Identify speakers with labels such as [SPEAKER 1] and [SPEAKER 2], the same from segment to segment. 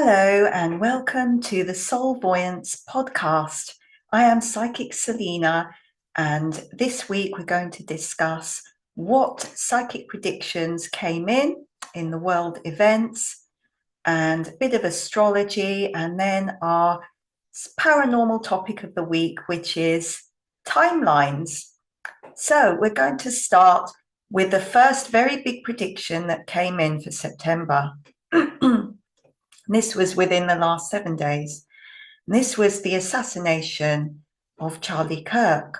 [SPEAKER 1] Hello and welcome to the Soul-Voyance podcast. I am Psychic Selina, and this week we're going to discuss what psychic predictions came in the world events, and a bit of astrology, and then our paranormal topic of the week, which is timelines. So we're going to start with the first very big prediction that came in for September. This was within the last 7 days. This was the assassination of Charlie Kirk.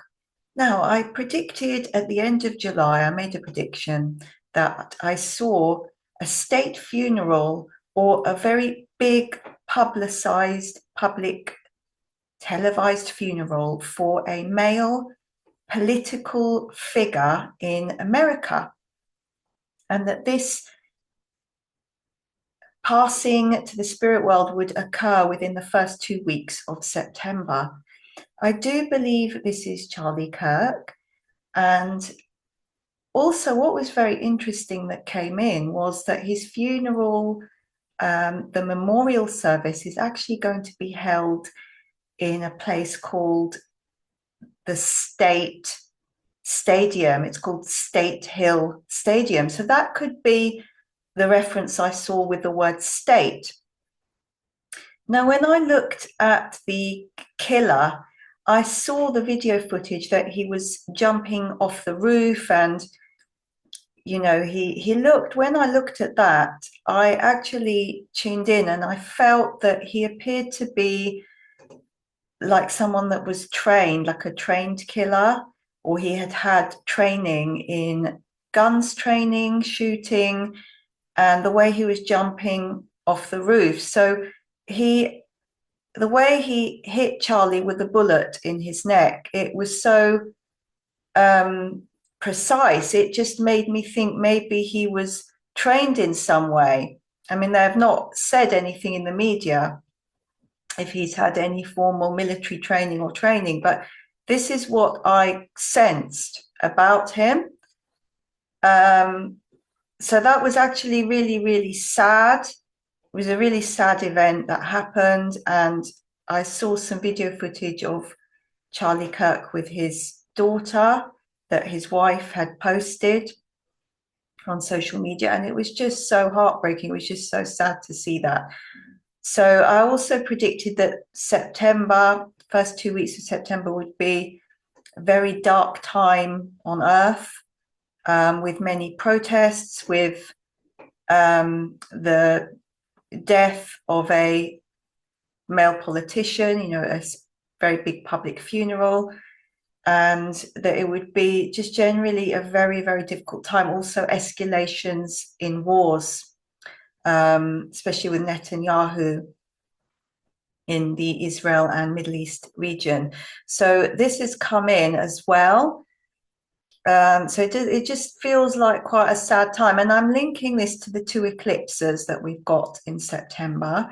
[SPEAKER 1] Now, I predicted at the end of July, I made a prediction that I saw a state funeral or a very big publicized, public televised funeral for a male political figure in America. And that this passing to the spirit world would occur within the first 2 weeks of September. I do believe this is Charlie Kirk. And also what was very interesting that came in was that his funeral, the memorial service, is actually going to be held in a place called the State Stadium. It's called State Hill Stadium. So that could be the reference I saw with the word state. Now, when I looked at the killer, I saw the video footage that he was jumping off the roof, and he looked, when I looked at that, I actually tuned in and I felt that he appeared to be like someone that was trained, like a trained killer, or he had had training in guns training, shooting, and the way he was jumping off the roof. So the way he hit Charlie with a bullet in his neck, it was so precise. It just made me think maybe he was trained in some way. I mean, they have not said anything in the media if he's had any formal military training or training, but this is what I sensed about him. So that was actually really, really sad. It was a really sad event that happened. And I saw some video footage of Charlie Kirk with his daughter that his wife had posted on social media. And it was just so heartbreaking. It was just so sad to see that. So I also predicted that September, first 2 weeks of September, would be a very dark time on Earth. With many protests, with the death of a male politician, a very big public funeral, and that it would be just generally a very, very difficult time. Also escalations in wars, especially with Netanyahu in the Israel and Middle East region. So this has come in as well. So it just feels like quite a sad time. And I'm linking this to the 2 eclipses that we've got in September.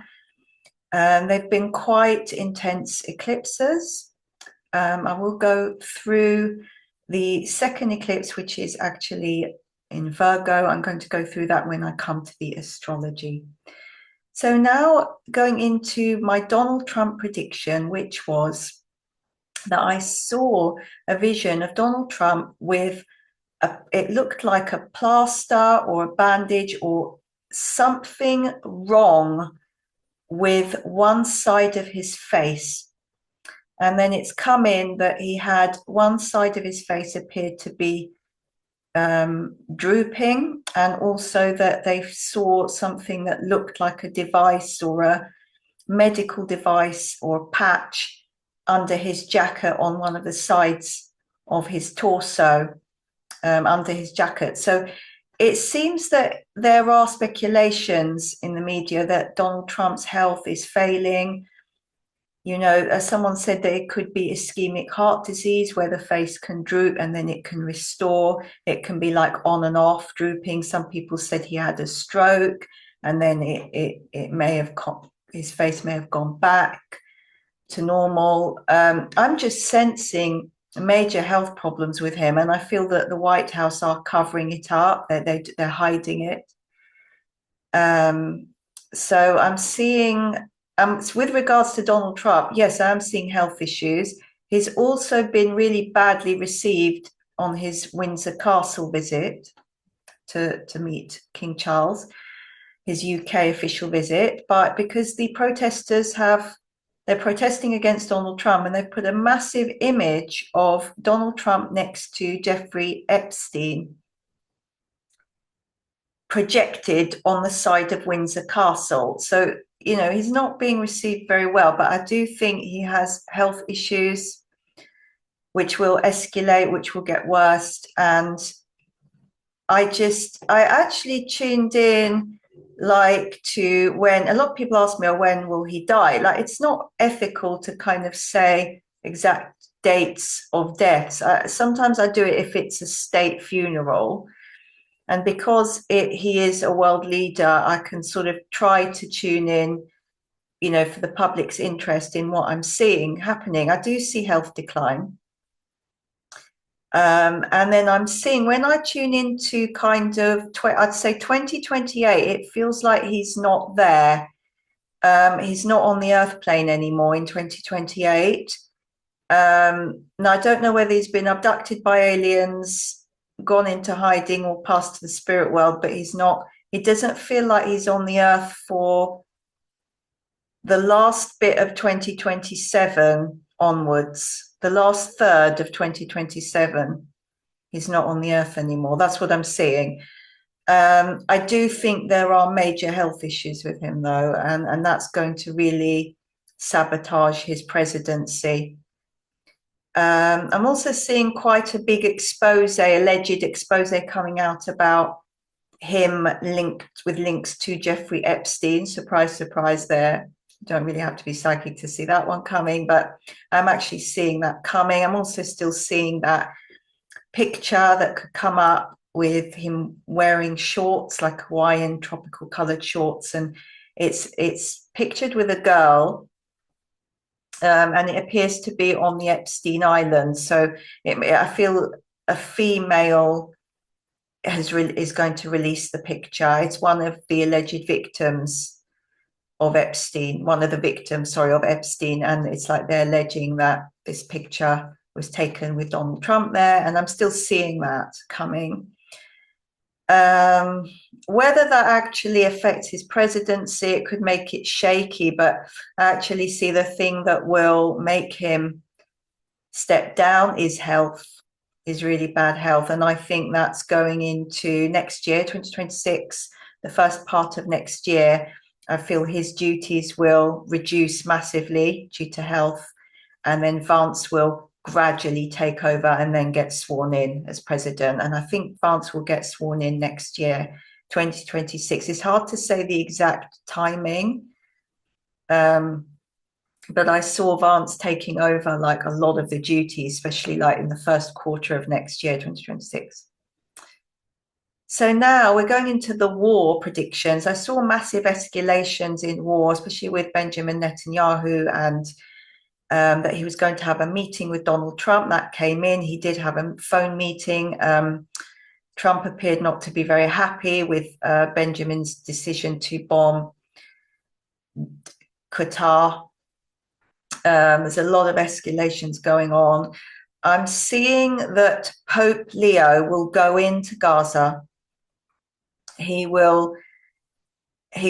[SPEAKER 1] They've been quite intense eclipses. I will go through the second eclipse, which is actually in Virgo. I'm going to go through that when I come to the astrology. So now going into my Donald Trump prediction, which was that I saw a vision of Donald Trump with it looked like a plaster or a bandage or something wrong with one side of his face. And then it's come in that he had one side of his face appeared to be drooping, and also that they saw something that looked like a device or a medical device or patch under his jacket on one of the sides of his torso, under his jacket. So it seems that there are speculations in the media that Donald Trump's health is failing. As someone said, that it could be ischemic heart disease where the face can droop and then it can restore. It can be like on and off drooping. Some people said he had a stroke and then it may have, his face may have gone back to normal. I'm just sensing major health problems with him, and I feel that the White House are covering it up. They're hiding it. So I'm seeing, with regards to Donald Trump, yes, I'm seeing health issues. He's also been really badly received on his Windsor Castle visit to meet King Charles, his UK official visit, but because the protesters they're protesting against Donald Trump, and they've put a massive image of Donald Trump next to Jeffrey Epstein projected on the side of Windsor Castle. So, you know, he's not being received very well, but I do think he has health issues which will escalate, which will get worse. And I actually tuned in like to when a lot of people ask me, oh, when will he die? Like, it's not ethical to kind of say exact dates of deaths. Sometimes I do it if it's a state funeral. And because he is a world leader, I can sort of try to tune in, you know, for the public's interest in what I'm seeing happening. I do see health decline. And then I'm seeing, when I tune into kind of, I'd say 2028, it feels like he's not there. He's not on the earth plane anymore in 2028. Now, I don't know whether he's been abducted by aliens, gone into hiding, or passed to the spirit world, but he's not, it doesn't feel like he's on the earth for the last bit of 2027 onwards, the last third of 2027. He's not on the earth anymore. That's what I'm seeing. I do think there are major health issues with him, though, and that's going to really sabotage his presidency. I'm also seeing quite a big alleged expose coming out about him linked with links to Jeffrey Epstein. Surprise, surprise there. Don't really have to be psychic to see that one coming, but I'm actually seeing that coming. I'm also still seeing that picture that could come up with him wearing shorts, like Hawaiian tropical colored shorts, and it's pictured with a girl. And it appears to be on the Epstein Island. So I feel a female is going to release the picture. It's one of the alleged victims of Epstein, one of the victims, sorry, of Epstein. And it's like they're alleging that this picture was taken with Donald Trump there. And I'm still seeing that coming. Whether that actually affects his presidency, it could make it shaky, but I actually see the thing that will make him step down is health, is really bad health. And I think that's going into next year, 2026, the first part of next year. I feel his duties will reduce massively due to health, and then Vance will gradually take over and then get sworn in as president. And I think Vance will get sworn in next year, 2026. It's hard to say the exact timing, but I saw Vance taking over like a lot of the duties, especially like in the first quarter of next year, 2026. So now we're going into the war predictions. I saw massive escalations in war, especially with Benjamin Netanyahu, and that he was going to have a meeting with Donald Trump. That came in. He did have a phone meeting. Trump appeared not to be very happy with Benjamin's decision to bomb Qatar. There's a lot of escalations going on. I'm seeing that Pope Leo will go into Gaza. He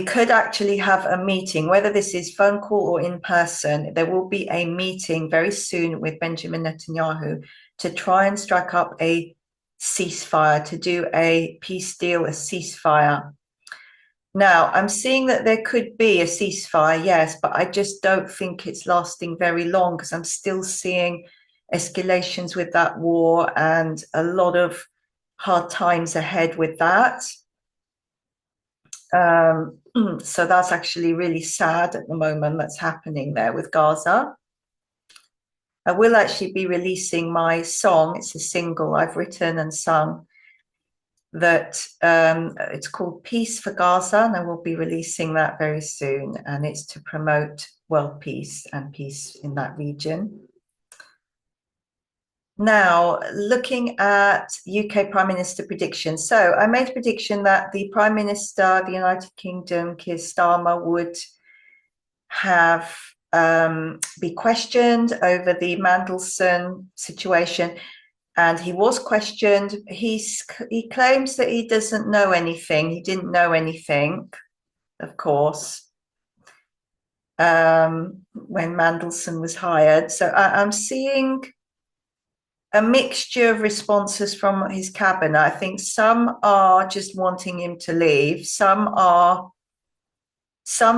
[SPEAKER 1] could actually have a meeting, whether this is phone call or in person. There will be a meeting very soon with Benjamin Netanyahu to try and strike up a ceasefire, to do a peace deal, a ceasefire. Now, I'm seeing that there could be a ceasefire, yes, but I just don't think it's lasting very long, because I'm still seeing escalations with that war and a lot of hard times ahead with that. So that's actually really sad at the moment that's happening there with Gaza. I will actually be releasing my song. It's a single I've written and sung that it's called Peace for Gaza, and I will be releasing that very soon. And it's to promote world peace and peace in that region. Now, looking at UK Prime Minister predictions. So I made a prediction that the Prime Minister of the United Kingdom, Keir Starmer, would have be questioned over the Mandelson situation. And he was questioned. He claims that he doesn't know anything. He didn't know anything, of course, when Mandelson was hired. So I'm seeing a mixture of responses from his cabinet. I think some are just wanting him to leave. Some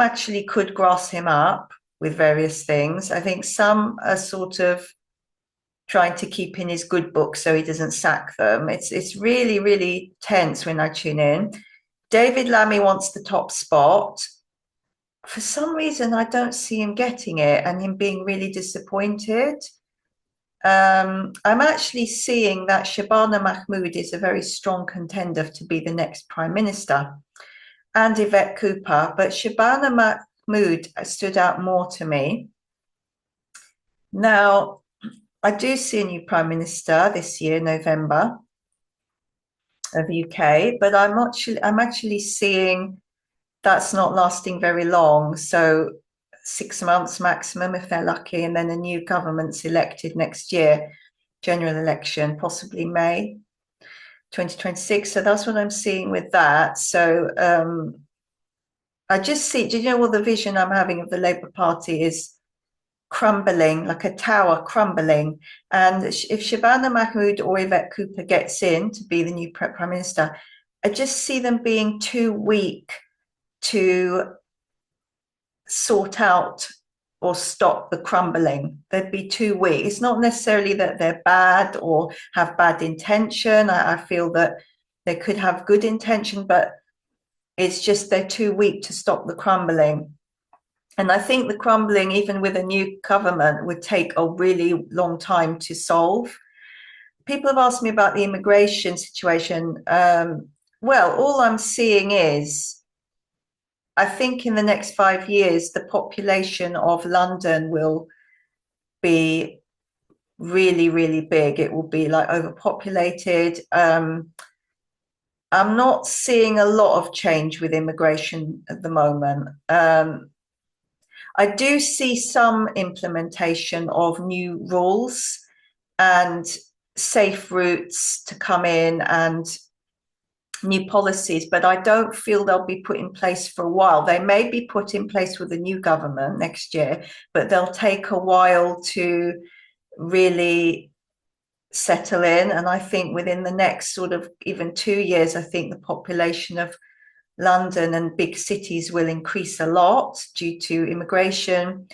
[SPEAKER 1] actually could grass him up with various things. I think some are sort of trying to keep in his good books so he doesn't sack them. It's really, really tense when I tune in. David Lammy wants the top spot. For some reason, I don't see him getting it and him being really disappointed. I'm actually seeing that Shabana Mahmood is a very strong contender to be the next Prime Minister, and Yvette Cooper, but Shabana Mahmood stood out more to me. Now, I do see a new Prime Minister this year, November, of UK, but I'm actually seeing that's not lasting very long. So 6 months maximum if they're lucky, and then a new government's elected next year, general election, possibly May 2026. So that's what I'm seeing with that. So I just see, do you know what the vision I'm having of the Labour Party is? Crumbling, like a tower crumbling. And if Shabana Mahmood or Yvette Cooper gets in to be the new Prime Minister, I just see them being too weak to sort out or stop the crumbling. They'd be too weak. It's not necessarily that they're bad or have bad intention. I feel that they could have good intention, but it's just they're too weak to stop the crumbling. And I think the crumbling, even with a new government, would take a really long time to solve. People have asked me about the immigration situation. Well, all I'm seeing is, I think in the next 5 years, the population of London will be really, really big. It will be like overpopulated. I'm not seeing a lot of change with immigration at the moment. I do see some implementation of new rules and safe routes to come in and new policies, but I don't feel they'll be put in place for a while. They may be put in place with a new government next year, but they'll take a while to really settle in. And I think within the next sort of even 2 years, I think the population of London and big cities will increase a lot due to immigration.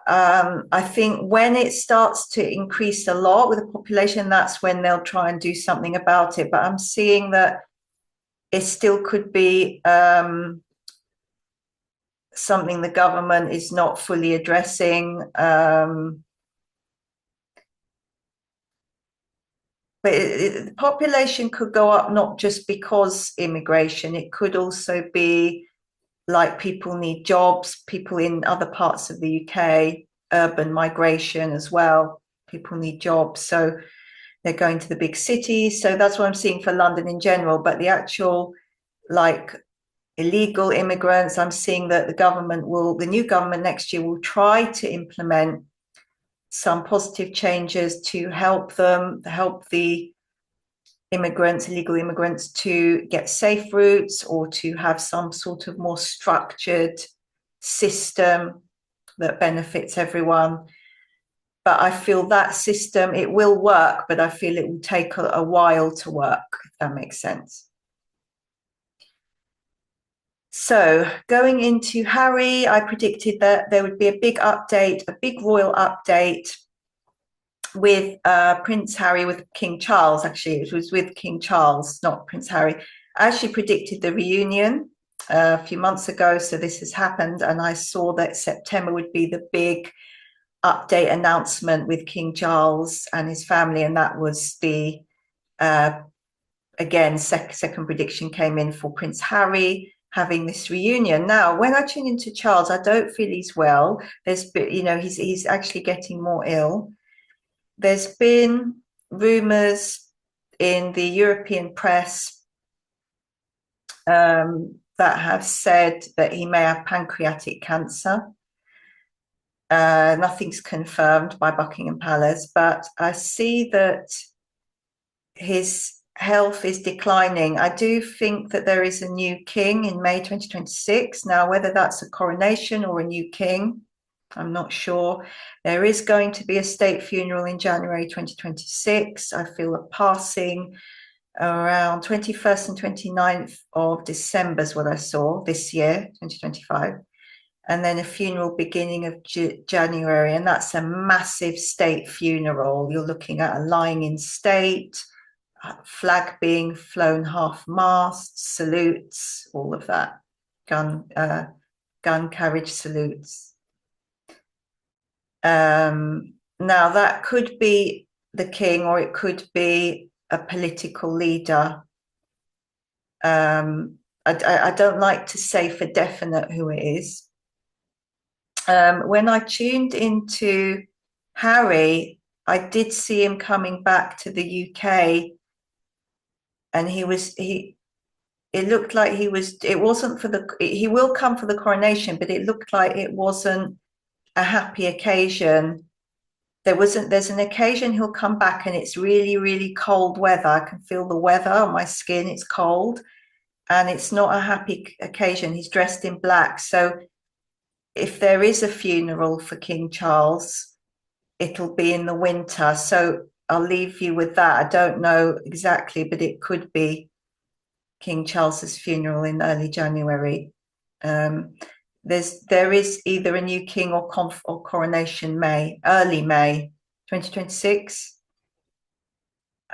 [SPEAKER 1] I think when it starts to increase a lot with the population, that's when they'll try and do something about it. But I'm seeing that it still could be something the government is not fully addressing. But the population could go up not just because immigration, it could also be like people need jobs, people in other parts of the UK, urban migration as well, people need jobs. So they're going to the big cities. So that's what I'm seeing for London in general. But the actual like illegal immigrants, I'm seeing that the new government next year will try to implement some positive changes to help the illegal immigrants to get safe routes or to have some sort of more structured system that benefits everyone. But I feel that system, it will work, but I feel it will take a while to work, if that makes sense. So going into Harry, I predicted that there would be a big update, a big royal update with Prince Harry with King Charles. Actually, it was with King Charles, not Prince Harry. I actually predicted the reunion a few months ago, so this has happened, and I saw that September would be the big update announcement with King Charles and his family, and that was the again second prediction came in for Prince Harry having this reunion. Now, when I tune into Charles, I don't feel he's well. He's actually getting more ill. there's been rumours in the European press that have said that he may have pancreatic cancer. Nothing's confirmed by Buckingham Palace, but I see that his health is declining. I do think that there is a new king in May 2026. Now, whether that's a coronation or a new king, I'm not sure. There is going to be a state funeral in January 2026. I feel a passing around 21st and 29th of December is what I saw this year, 2025. And then a funeral beginning of January, and that's a massive state funeral. You're looking at a lying in state, flag being flown half-mast, salutes, all of that, gun carriage salutes. Now that could be the king, or it could be a political leader. I don't like to say for definite who it is. When I tuned into Harry, I did see him coming back to the UK, and it looked like it wasn't for he will come for the coronation, but it looked like it wasn't a happy occasion. There's an occasion he'll come back and it's really, really cold weather. I can feel the weather on my skin. It's cold and it's not a happy occasion. He's dressed in black. So if there is a funeral for King Charles, it'll be in the winter. So I'll leave you with that. I don't know exactly, but it could be King Charles's funeral in early January. There is either a new king or coronation early May 2026.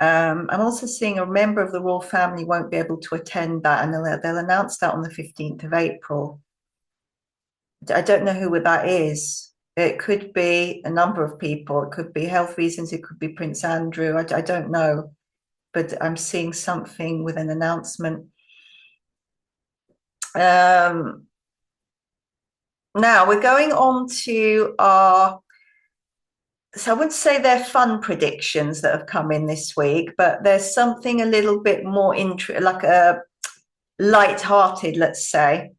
[SPEAKER 1] I'm also seeing a member of the royal family won't be able to attend that, and they'll announce that on the 15th of April. I don't know who that is. It could be a number of people. It could be health reasons. It could be Prince Andrew. I don't know, but I'm seeing something with an announcement. Now we're going on to so I wouldn't say they're fun predictions that have come in this week, but there's something a little bit more like a light-hearted, let's say.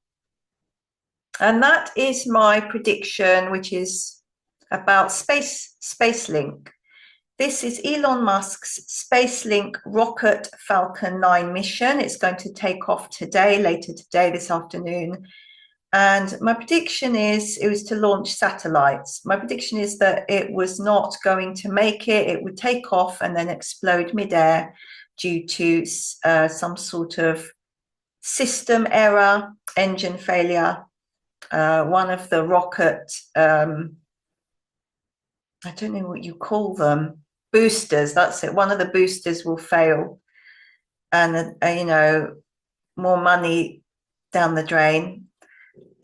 [SPEAKER 1] And that is my prediction, which is about SpaceLink. This is Elon Musk's SpaceLink rocket Falcon 9 mission. It's going to take off later today, this afternoon. And my prediction is it was to launch satellites. My prediction is that it was not going to make it. It would take off and then explode midair due to some sort of system error, engine failure. One of the rocket, I don't know what you call them, boosters, that's it. One of the boosters will fail, and more money down the drain.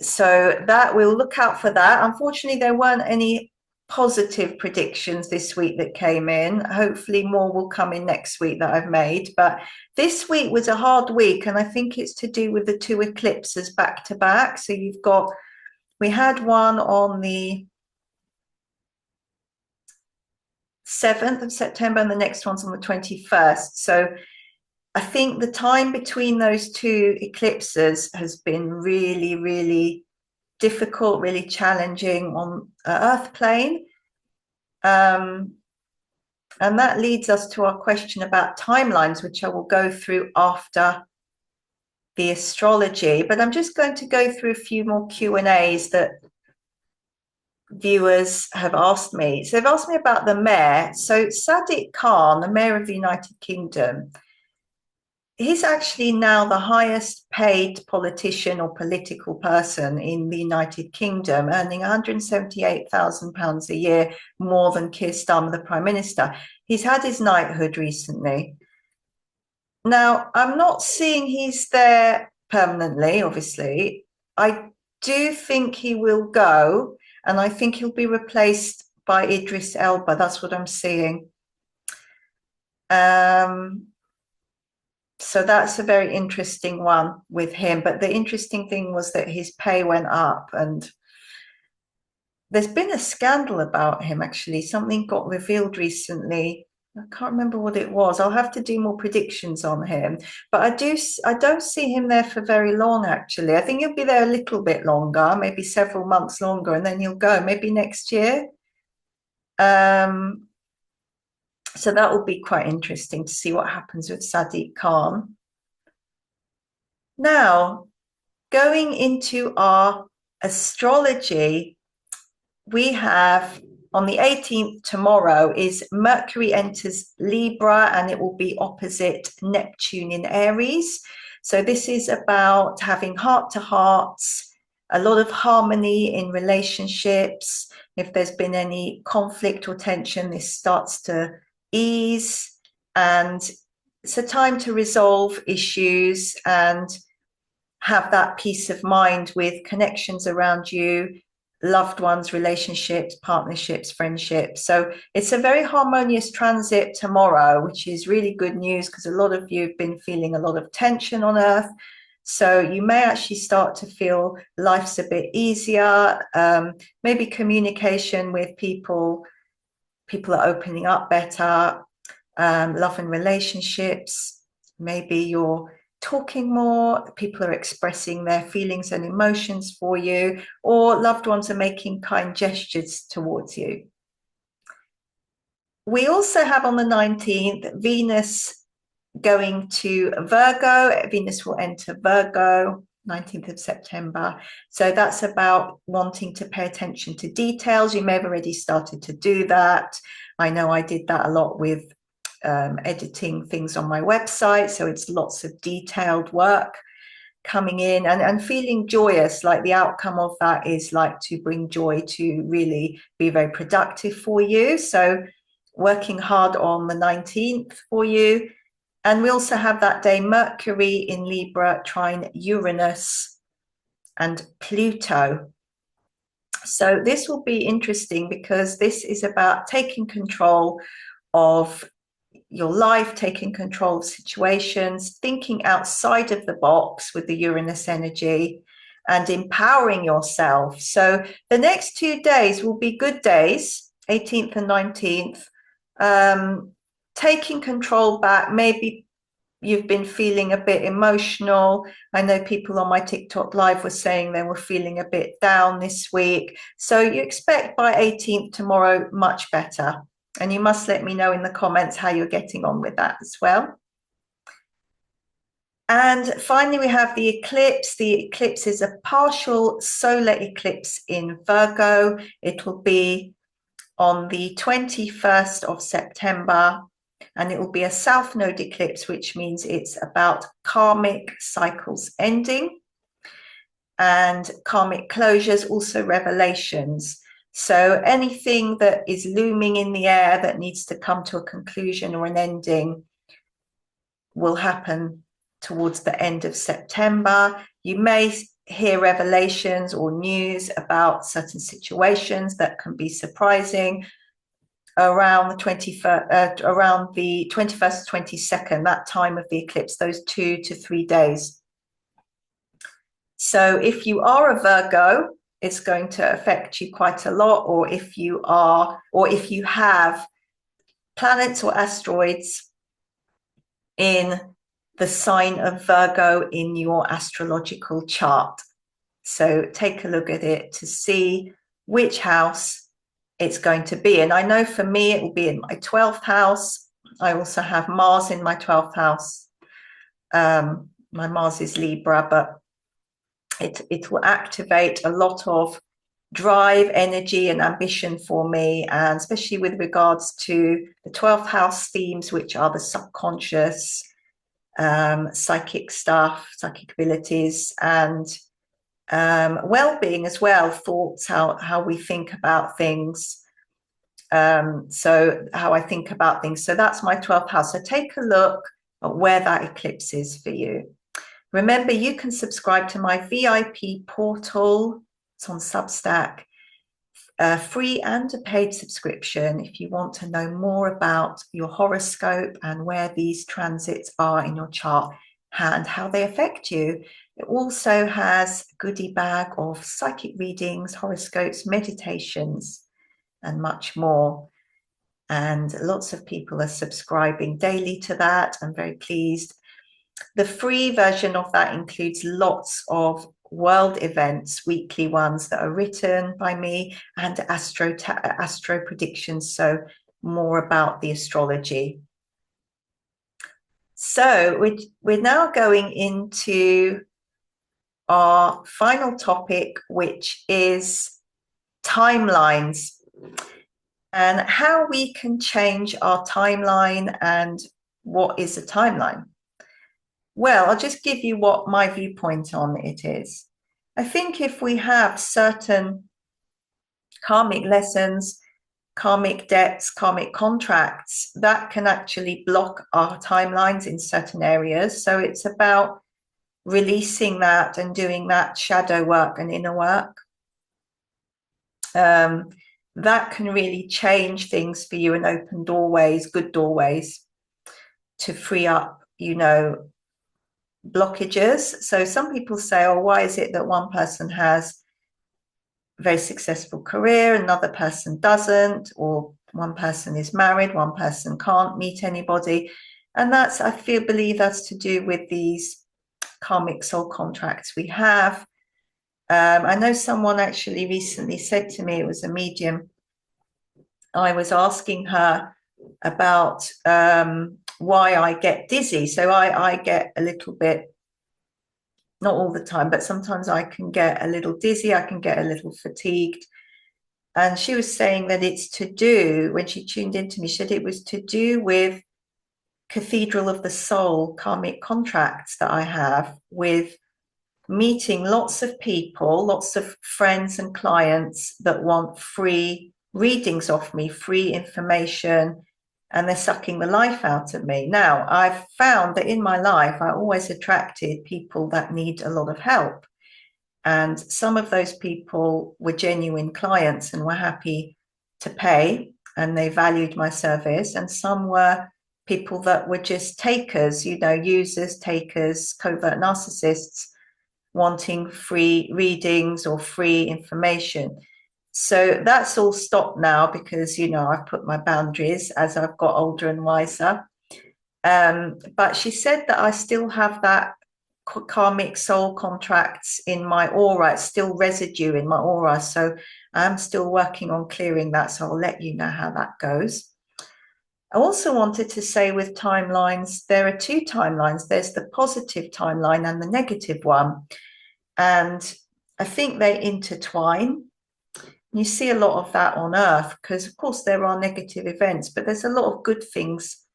[SPEAKER 1] So that we'll look out for that. Unfortunately, there weren't any positive predictions this week that came in. Hopefully more will come in next week that I've made, but this week was a hard week, and I think it's to do with the two eclipses back to back. So we had one on the 7th of September and the next one's on the 21st. So I think the time between those two eclipses has been really, really difficult, really challenging on Earth plane. And that leads us to our question about timelines, which I will go through after the astrology. But I'm just going to go through a few more Q&As that viewers have asked me. So they've asked me about the mayor. So Sadiq Khan, the mayor of the United Kingdom, he's actually now the highest paid politician or political person in the United Kingdom, earning £178,000 a year, more than Keir Starmer, the Prime Minister. He's had his knighthood recently. Now, I'm not seeing he's there permanently, obviously. I do think he will go, and I think he'll be replaced by Idris Elba. That's what I'm seeing. So that's a very interesting one with him. But the interesting thing was that his pay went up, and there's been a scandal about him, actually. Something got revealed recently. I can't remember what it was. I'll have to do more predictions on him. But I don't see him there for very long, actually. I think he'll be there a little bit longer, maybe several months longer, and then he'll go, maybe next year. So that will be quite interesting to see what happens with Sadiq Khan. Now, going into our astrology, we have on the 18th, tomorrow, is Mercury enters Libra, and it will be opposite Neptune in Aries. So this is about having heart-to-hearts, a lot of harmony in relationships. If there's been any conflict or tension, this starts to ease, and it's a time to resolve issues and have that peace of mind with connections around you, loved ones, relationships, partnerships, friendships. So it's a very harmonious transit tomorrow, which is really good news, because a lot of you have been feeling a lot of tension on Earth. So you may actually start to feel life's a bit easier. Maybe communication with people are opening up better. Love and relationships, maybe you're talking more, people are expressing their feelings and emotions for you, or loved ones are making kind gestures towards you. We also have on the 19th, Venus going to Virgo. Venus will enter Virgo, 19th of September. So that's about wanting to pay attention to details. You may have already started to do that. I know I did that a lot with editing things on my website. So it's lots of detailed work coming in, and feeling joyous, like the outcome of that is like to bring joy, to really be very productive for you. So working hard on the 19th for you. And we also have that day Mercury in Libra trine Uranus and Pluto. So this will be interesting, because this is about taking control of your life, taking control of situations, thinking outside of the box with the Uranus energy, and empowering yourself. So the next 2 days will be good days, 18th and 19th, taking control back. Maybe you've been feeling a bit emotional. I know people on my TikTok live were saying they were feeling a bit down this week. So you expect by 18th tomorrow much better. And you must let me know in the comments how you're getting on with that as well. And finally, we have the eclipse. The eclipse is a partial solar eclipse in Virgo. It will be on the 21st of September, and it will be a south node eclipse, which means it's about karmic cycles ending and karmic closures, also revelations. So anything that is looming in the air that needs to come to a conclusion or an ending will happen towards the end of September. You may hear revelations or news about certain situations that can be surprising around the 21st, around the 21st, 22nd, that time of the eclipse, those 2 to 3 days. So if you are a Virgo, it's going to affect you quite a lot, or if you have planets or asteroids in the sign of Virgo in your astrological chart. So take a look at it to see which house it's going to be. And I know for me, it will be in my 12th house. I also have Mars in my 12th house. My Mars is Libra, but it will activate a lot of drive, energy, and ambition for me, and especially with regards to the 12th house themes, which are the subconscious, psychic stuff, psychic abilities, and well-being as well, thoughts, how we think about things. So how I think about things. So that's my 12th house. So take a look at where that eclipse is for you. Remember, you can subscribe to my VIP portal. It's on Substack, free and a paid subscription if you want to know more about your horoscope and where these transits are in your chart, and how they affect you. It also has a goodie bag of psychic readings, horoscopes, meditations, and much more. And lots of people are subscribing daily to that. I'm very pleased. The free version of that includes lots of world events, weekly ones that are written by me, and astro predictions, so more about the astrology. So we're now going into our final topic, which is timelines and how we can change our timeline. And what is a timeline? Well, I'll just give you what my viewpoint on it is. I think if we have certain karmic lessons, karmic debts, karmic contracts, that can actually block our timelines in certain areas. So it's about releasing that and doing that shadow work and inner work. That can really change things for you and open doorways, good doorways, to free up, blockages. So some people say, oh, why is it that one person has a very successful career, another person doesn't, or one person is married, one person can't meet anybody? And that's, I believe that's to do with these karmic soul contracts we have. I know someone actually recently said to me, it was a medium, I was asking her about why I get dizzy. So I get a little bit, not all the time, but sometimes I can get a little dizzy, I can get a little fatigued. And she was saying that it's to do, when she tuned into me, she said it was to do with Cathedral of the Soul karmic contracts that I have with meeting lots of people, lots of friends and clients that want free readings off me, free information, and they're sucking the life out of me. Now, I've found that in my life, I always attracted people that need a lot of help. And some of those people were genuine clients and were happy to pay, and they valued my service. And some were people that were just takers, users, takers, covert narcissists, wanting free readings or free information. So that's all stopped now because, I've put my boundaries as I've got older and wiser. But she said that I still have that karmic soul contracts in my aura. It's still residue in my aura. So I'm still working on clearing that. So I'll let you know how that goes. I also wanted to say with timelines, there are two timelines. There's the positive timeline and the negative one. And I think they intertwine. You see a lot of that on Earth because, of course, there are negative events, but there's a lot of good things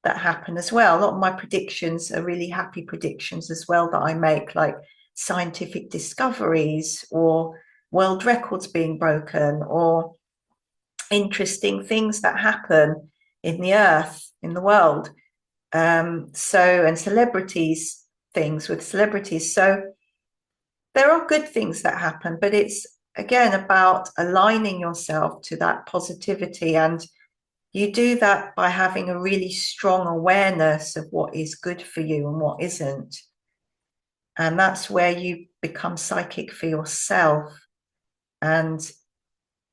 [SPEAKER 1] that happen as well. A lot of my predictions are really happy predictions as well that I make, like scientific discoveries or world records being broken or interesting things that happen in the Earth, in the world. And celebrities, things with celebrities. So there are good things that happen, but it's, again, about aligning yourself to that positivity. And you do that by having a really strong awareness of what is good for you and what isn't. And that's where you become psychic for yourself. And,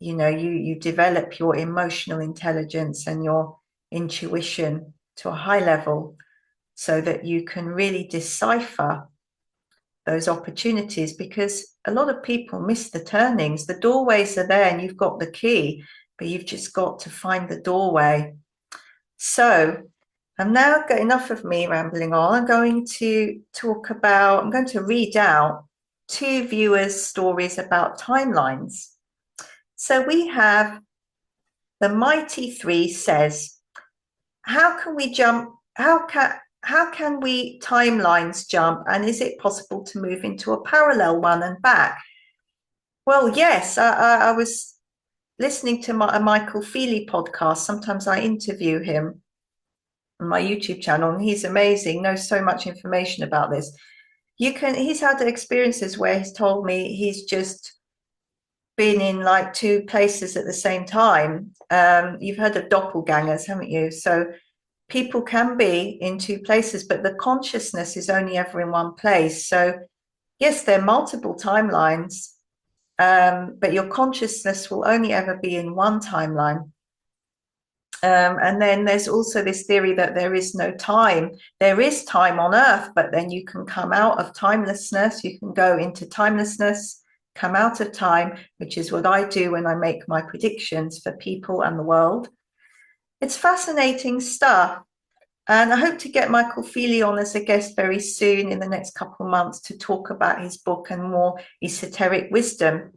[SPEAKER 1] you develop your emotional intelligence and your intuition to a high level so that you can really decipher those opportunities, because a lot of people miss the turnings. The doorways are there and you've got the key, but you've just got to find the doorway. So I'm now got enough of me rambling on. I'm going to read out two viewers' stories about timelines. So we have the Mighty Three says, how can we timelines jump, and is it possible to move into a parallel one and back? Well, yes, I was listening to a Michael Feely podcast. Sometimes I interview him on my YouTube channel, and he's amazing, knows so much information about this. He's had experiences where he's told me he's just been in like two places at the same time. You've heard of doppelgangers, haven't you? So people can be in two places, but the consciousness is only ever in one place. So yes, there are multiple timelines, but your consciousness will only ever be in one timeline. And then there's also this theory that there is no time. There is time on Earth, but then you can come out of timelessness. You can go into timelessness, come out of time, which is what I do when I make my predictions for people and the world. It's fascinating stuff. And I hope to get Michael Feely on as a guest very soon in the next couple of months to talk about his book and more esoteric wisdom.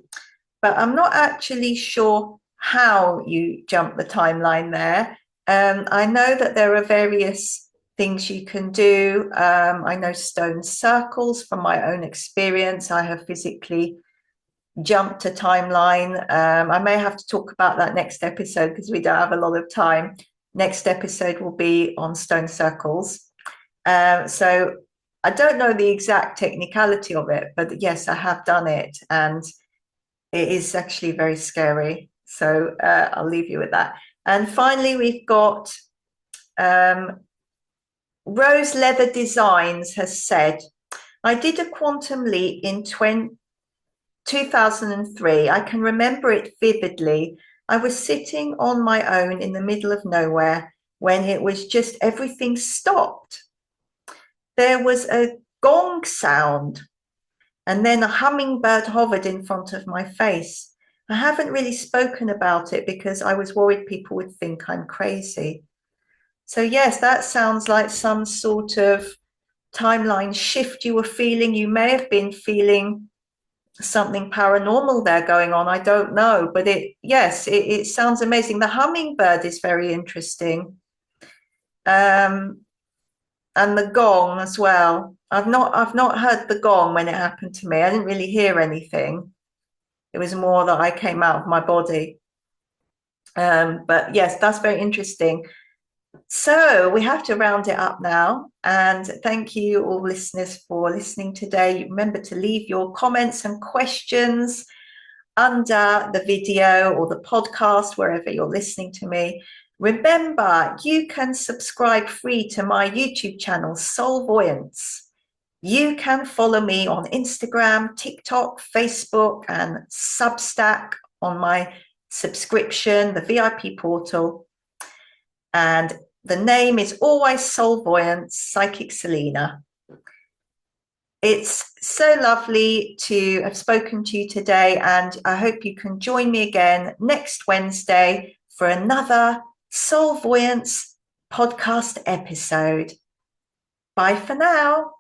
[SPEAKER 1] But I'm not actually sure how you jump the timeline there. I know that there are various things you can do. I know stone circles from my own experience. I have physically jumped a timeline. I may have to talk about that next episode because we don't have a lot of time. Next episode will be on stone circles. So I don't know the exact technicality of it, but yes, I have done it. And it is actually very scary. So I'll leave you with that. And finally, we've got Rose Leather Designs has said, I did a quantum leap in 2003. I can remember it vividly. I was sitting on my own in the middle of nowhere when it was just everything stopped. There was a gong sound, and then a hummingbird hovered in front of my face. I haven't really spoken about it because I was worried people would think I'm crazy. So yes, that sounds like some sort of timeline shift you were feeling. You may have been feeling something paranormal there going on. I don't know, but it sounds amazing. The hummingbird is very interesting. And the gong as well. I've not heard the gong when it happened to me. I didn't really hear anything. It was more that I came out of my body. But yes, that's very interesting. So we have to round it up now. And thank you all listeners for listening today. Remember to leave your comments and questions under the video or the podcast, wherever you're listening to me. Remember, you can subscribe free to my YouTube channel, Soul-Voyance. You can follow me on Instagram, TikTok, Facebook, and Substack on my subscription, the VIP portal. And the name is always Soul-Voyance, Psychic Selina. It's so lovely to have spoken to you today, and I hope you can join me again next Wednesday for another Soul-Voyance podcast episode. Bye for now.